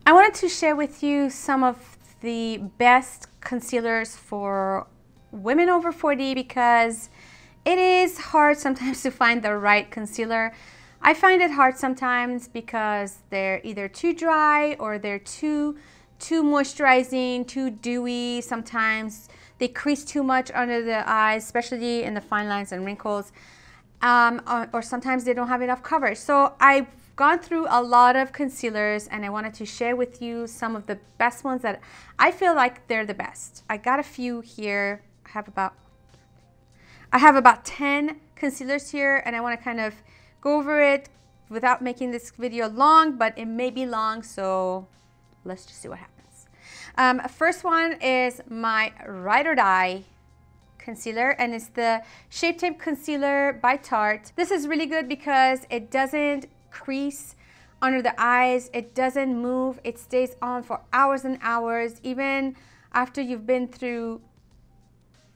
I wanted to share with you some of the best concealers for women over 40 because it is hard sometimes to find the right concealer. I find it hard sometimes because they're either too dry or they're too moisturizing, too dewy. Sometimes they crease too much under the eyes, especially in the fine lines and wrinkles. Or sometimes they don't have enough coverage. So I've gone through a lot of concealers and I wanted to share with you some of the best ones that I feel like they're the best. I got a few here. I have about 10 concealers here and I want to kind of go over it without making this video long, but it may be long, so let's just see what happens. First one is my Ride or Die concealer, and it's the Shape Tip Concealer by Tarte. This is really good because it doesn't crease under the eyes, it doesn't move, it stays on for hours and hours, even after you've been through,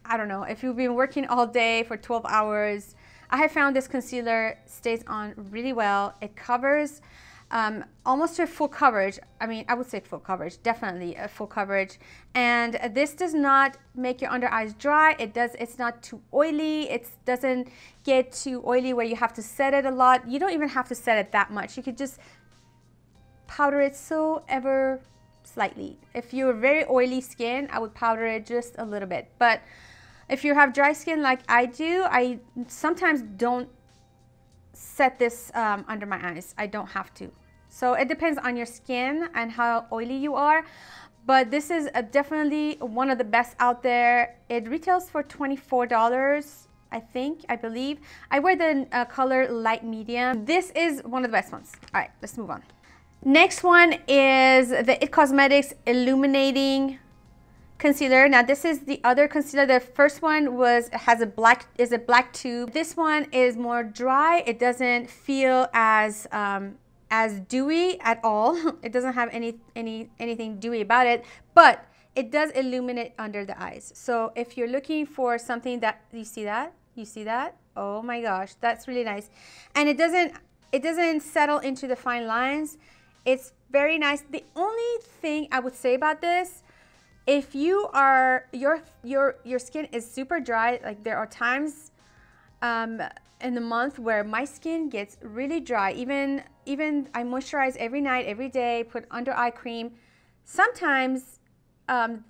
I don't know, if you've been working all day for 12 hours. I have found this concealer stays on really well. It covers almost to full coverage. I mean, I would say full coverage, definitely a full coverage. And this does not make your under eyes dry. It's not too oily. It doesn't get too oily where you have to set it a lot. You don't even have to set it that much. You could just powder it so ever slightly. If you're very oily skin, I would powder it just a little bit. But if you have dry skin like I do, I sometimes don't set this under my eyes. I don't have to. So it depends on your skin and how oily you are. But this is definitely one of the best out there. It retails for $24, I believe. I wear the color light medium. This is one of the best ones. All right, let's move on. Next one is the IT Cosmetics Illuminating concealer. Now this is the other concealer. The first one has a black tube. This one is more dry. It doesn't feel as dewy at all. It doesn't have anything dewy about it, but it does illuminate under the eyes. So if you're looking for something that you see that, oh my gosh, that's really nice. And it doesn't settle into the fine lines. It's very nice. The only thing I would say about this, if you are your skin is super dry, like there are times in the month where my skin gets really dry, even I moisturize every night, every day, put under eye cream. Sometimes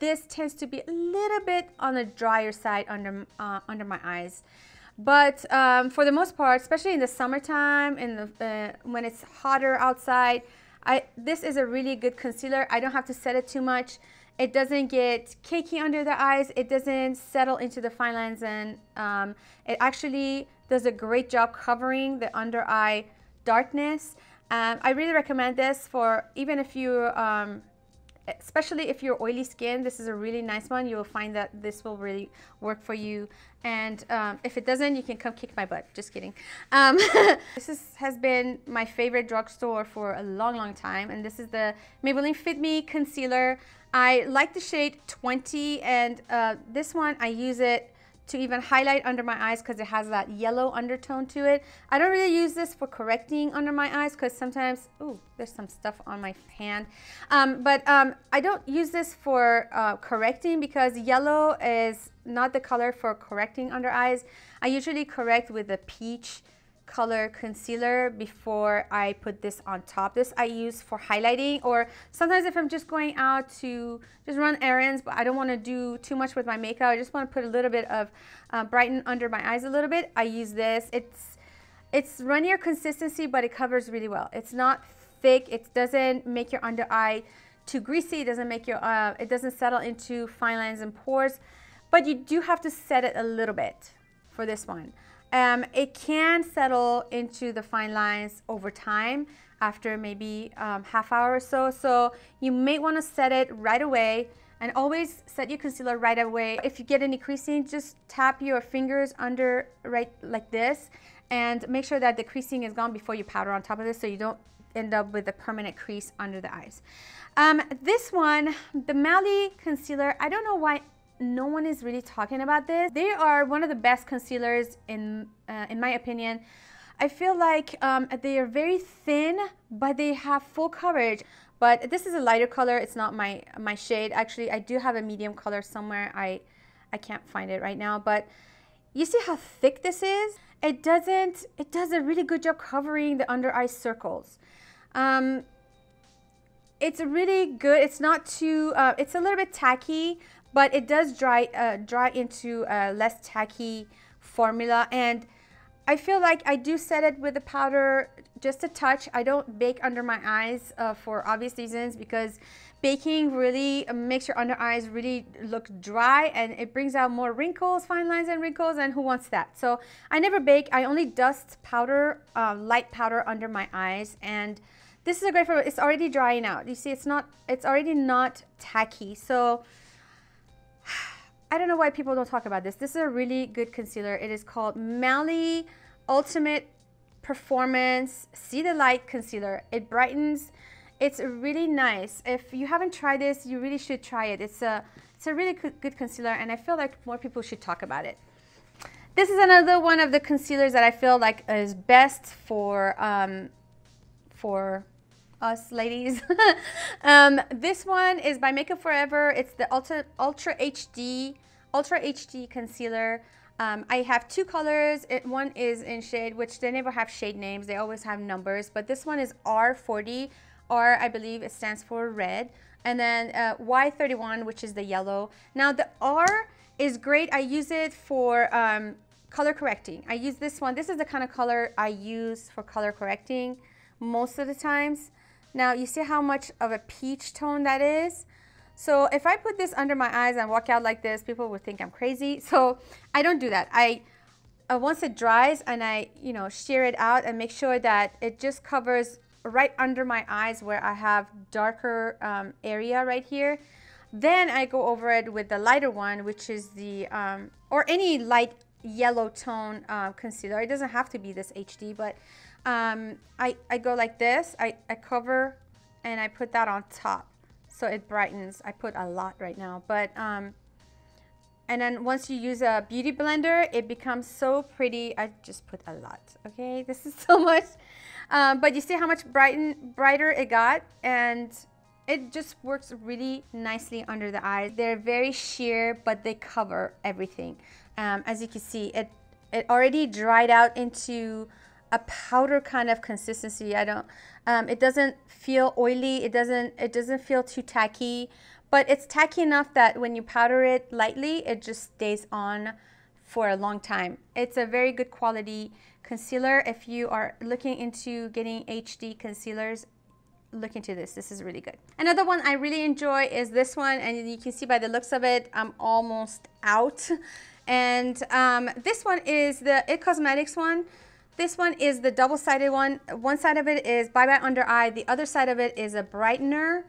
this tends to be a little bit on the drier side under my eyes. But for the most part, especially in the summertime, when it's hotter outside, this is a really good concealer. I don't have to set it too much. It doesn't get cakey under the eyes. It doesn't settle into the fine lines, and it actually does a great job covering the under eye darkness. I really recommend this for even if you, especially if you're oily skin. This is a really nice one. You'll find that this will really work for you. And if it doesn't, you can come kick my butt. Just kidding. This has been my favorite drugstore for a long time, and this is the Maybelline Fit Me Concealer. I like the shade 20, and this one I use it to even highlight under my eyes because it has that yellow undertone to it. I don't really use this for correcting under my eyes because sometimes, ooh, there's some stuff on my hand. I don't use this for correcting because yellow is not the color for correcting under eyes. I usually correct with a peach color concealer before I put this on top. This I use for highlighting, or sometimes if I'm just going out to just run errands, but I don't want to do too much with my makeup, I just want to put a little bit of brighten under my eyes a little bit, I use this. It's runnier consistency, but it covers really well. It's not thick. It doesn't make your under eye too greasy. It doesn't make your it doesn't settle into fine lines and pores, but you do have to set it a little bit for this one. It can settle into the fine lines over time after maybe half hour or so. So you may want to set it right away, and always set your concealer right away. If you get any creasing, just tap your fingers under right like this and make sure that the creasing is gone before you powder on top of this so you don't end up with a permanent crease under the eyes. This one, the Maui concealer, I don't know why no one is really talking about this. They are one of the best concealers in my opinion. I feel like they are very thin, but they have full coverage. But this is a lighter color. It's not my shade. Actually, I do have a medium color somewhere. I can't find it right now, but you see how thick this is? It does a really good job covering the under eye circles. It's really good. It's not too, it's a little bit tacky, but it does dry into a less tacky formula. And I feel like I do set it with the powder just a touch. I don't bake under my eyes for obvious reasons, because baking really makes your under eyes really look dry, and it brings out more wrinkles, fine lines and wrinkles, and who wants that? So I never bake. I only dust powder, light powder under my eyes, and this is a great formula. It's already drying out. You see, it's already not tacky. So I don't know why people don't talk about this. This is a really good concealer. It is called Maui Ultimate Performance See the Light Concealer. It brightens. It's really nice. If you haven't tried this, you really should try it. It's a really good concealer, and I feel like more people should talk about it. This is another one of the concealers that I feel like is best for us ladies. This one is by Makeup Forever. It's the Ultra HD concealer. I have two colors. One is in shade, which they never have shade names. They always have numbers. But this one is R40. R, I believe it stands for red. And then Y31, which is the yellow. Now the R is great. I use it for color correcting. I use this one. This is the kind of color I use for color correcting most of the times. Now you see how much of a peach tone that is? So if I put this under my eyes and walk out like this, people would think I'm crazy. So I don't do that. Once it dries, and I shear it out and make sure that it just covers right under my eyes where I have darker area right here. Then I go over it with the lighter one, which is the or any light yellow tone concealer. It doesn't have to be this HD, but I go like this. I cover and I put that on top, so it brightens. I put a lot right now, but and then once you use a beauty blender, it becomes so pretty. I just put a lot. Okay, this is so much, but you see how much brighter it got, and it just works really nicely under the eyes. They're very sheer, but they cover everything. As you can see, it already dried out into a powder kind of consistency. It doesn't feel oily. It doesn't feel too tacky, but it's tacky enough that when you powder it lightly, it just stays on for a long time. It's a very good quality concealer. If you are looking into getting HD concealers, look into this. This is really good. Another one I really enjoy is this one, and you can see by the looks of it, I'm almost out. And this one is the IT Cosmetics one. This one is the double-sided one. One side of it is Bye Bye Under Eye. The other side of it is a brightener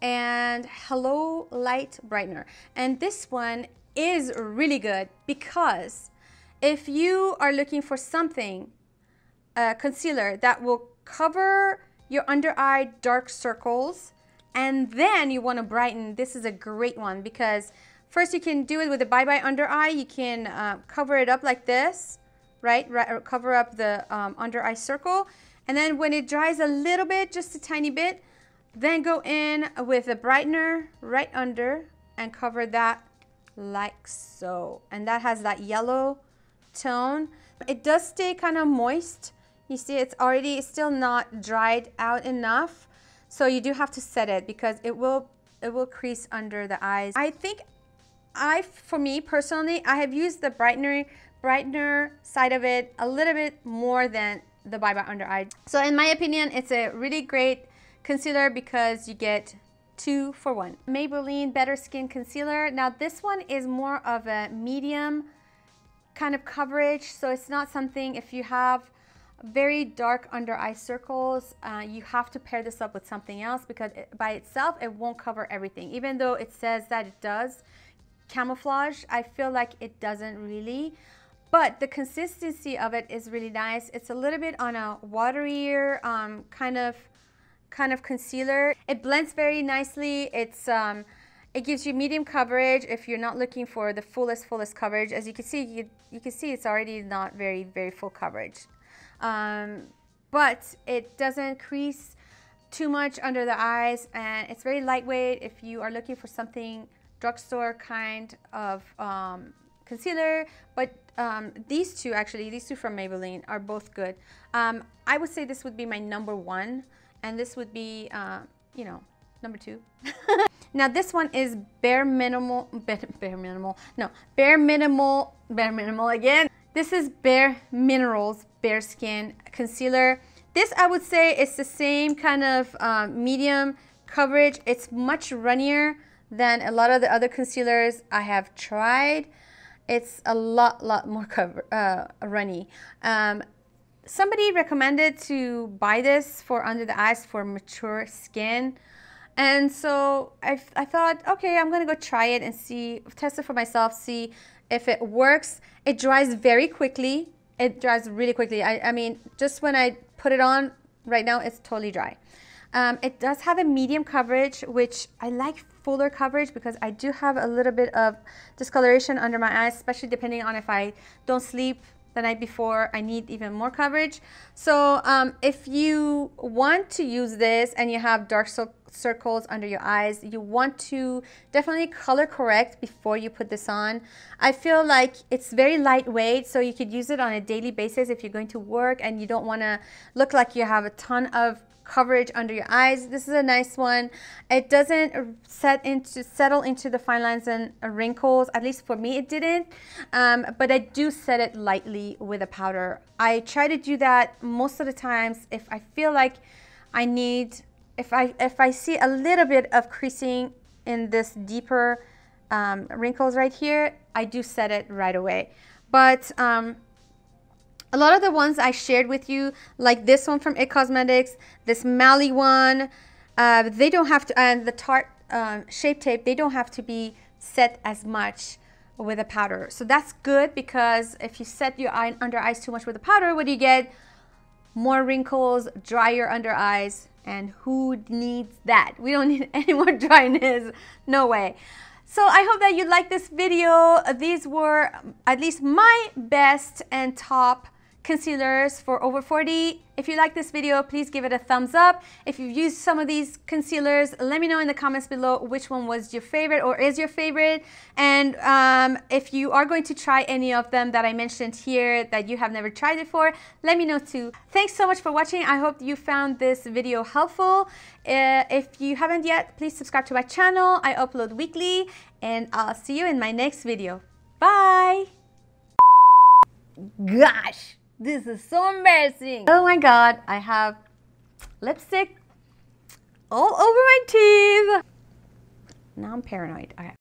and Hello Light Brightener. And this one is really good because if you are looking for something, a concealer that will cover your under eye dark circles, and then you want to brighten, this is a great one because first you can do it with the Bye Bye Under Eye. You can cover it up like this. Right, cover up the under eye circle, and then when it dries a little bit, just a tiny bit, then go in with a brightener right under and cover that like so. And that has that yellow tone. It does stay kind of moist. You see, it's still not dried out enough, so you do have to set it because it will crease under the eyes. I think for me personally, I have used the brightener side of it a little bit more than the Bye Bye Under Eye. So in my opinion, it's a really great concealer because you get 2 for 1. Maybelline Bareskin Concealer. Now this one is more of a medium kind of coverage, so it's not something, if you have very dark under eye circles, you have to pair this up with something else because by itself it won't cover everything. Even though it says that it does camouflage, I feel like it doesn't really. But the consistency of it is really nice. It's a little bit on a waterier kind of concealer. It blends very nicely. It gives you medium coverage if you're not looking for the fullest coverage. As you can see, you can see it's already not very full coverage. But it doesn't crease too much under the eyes, and it's very lightweight if you are looking for something drugstore kind of concealer. But these two from Maybelline are both good. I would say this would be my number one, and this would be you know, number two. Now this one is bare minimal again. This is bareMinerals Bareskin Concealer. This, I would say, is the same kind of medium coverage. It's much runnier than a lot of the other concealers I have tried. It's a lot more runny. Somebody recommended to buy this for under the eyes for mature skin. And so I thought, okay, I'm gonna go try it and see, test it for myself, see if it works. It dries very quickly. It dries really quickly. I mean, just when I put it on right now, it's totally dry. It does have a medium coverage, which I like fuller coverage because I do have a little bit of discoloration under my eyes, especially depending on if I don't sleep the night before. I need even more coverage. So if you want to use this and you have dark circles under your eyes, you want to definitely color correct before you put this on. I feel like it's very lightweight, so you could use it on a daily basis if you're going to work and you don't want to look like you have a ton of coverage under your eyes. This is a nice one. It doesn't settle into the fine lines and wrinkles. At least for me, it didn't. But I do set it lightly with a powder. I try to do that most of the times if I feel like I need, if I see a little bit of creasing in this deeper wrinkles right here, I do set it right away. But a lot of the ones I shared with you, like this one from It Cosmetics, this Maui one, they don't have to, and the Tarte Shape Tip, they don't have to be set as much with a powder. So that's good, because if you set your under eyes too much with a powder, what do you get? More wrinkles, drier under eyes, and who needs that? We don't need any more dryness, no way. So I hope that you liked this video. These were at least my best and top concealers for over 40. If you like this video, please give it a thumbs up. If you've used some of these concealers, let me know in the comments below which one was your favorite or is your favorite. And if you are going to try any of them that I mentioned here that you have never tried before, let me know too. Thanks so much for watching. I hope you found this video helpful. If you haven't yet, please subscribe to my channel. I upload weekly, and I'll see you in my next video. Bye! Gosh! This is so embarrassing. Oh my god, I have lipstick all over my teeth. Now I'm paranoid. Okay.